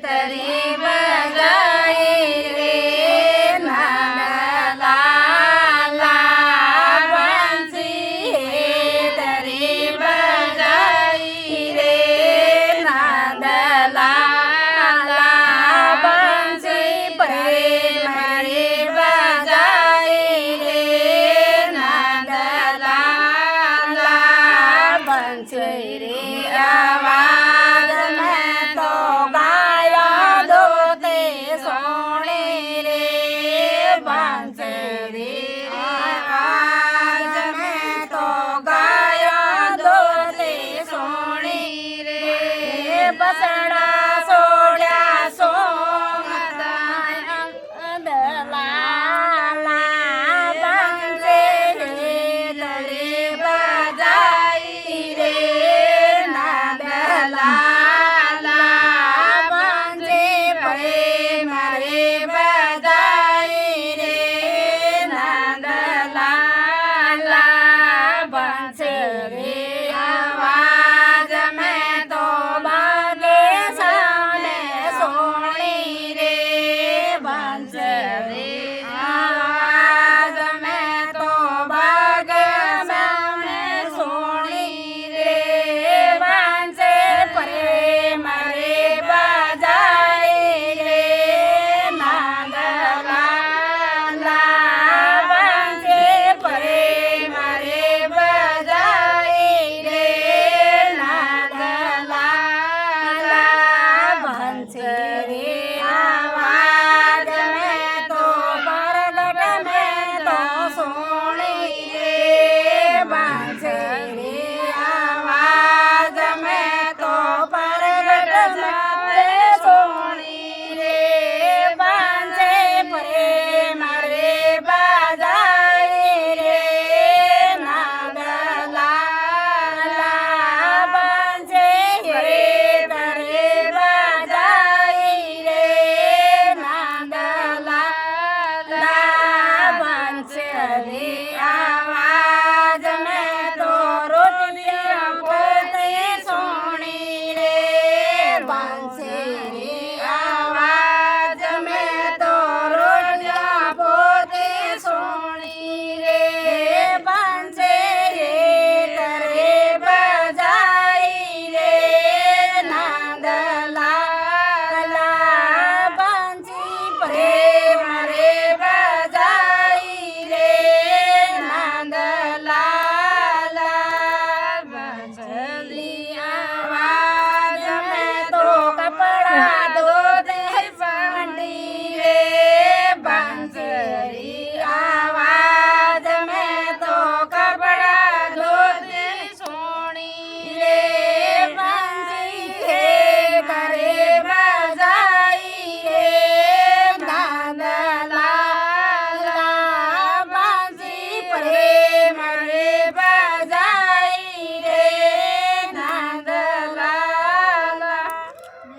तरी बजाई रे नांदला बंसी तरी बजाई रे नांदला बंसी प्रेम रे बजाई रे नांदला बंसी रे आवाज में तो गाया दो ते सोने रे बांसुरी आवाज में तो गाया दो ते सोने रे बसड़ा सोड़ा सोंगदला बांसुरी तरी बजाई रे नांदला बंसी प्रेम रे बजाई रे नांदला बंसुरी आवाज में तो बागे सामने सोनी रे बंसुरी आवाज में तो बागे सामने सोनी रे बंसी प्रेम रे बजाई रे नांदला बंसी प्रेम रे बजाई रे नांदला बंसुरी आवाज में तो परगट में तो सोनी रे बंसुरी आवाज में तो परगट में सोनी रे बंसी प्रेम रे बजाई रे नांदला बंसी तरी बजाई रे नांदला बंसुरी आवाज में तो रोटियां पोते सोनी रे बंसी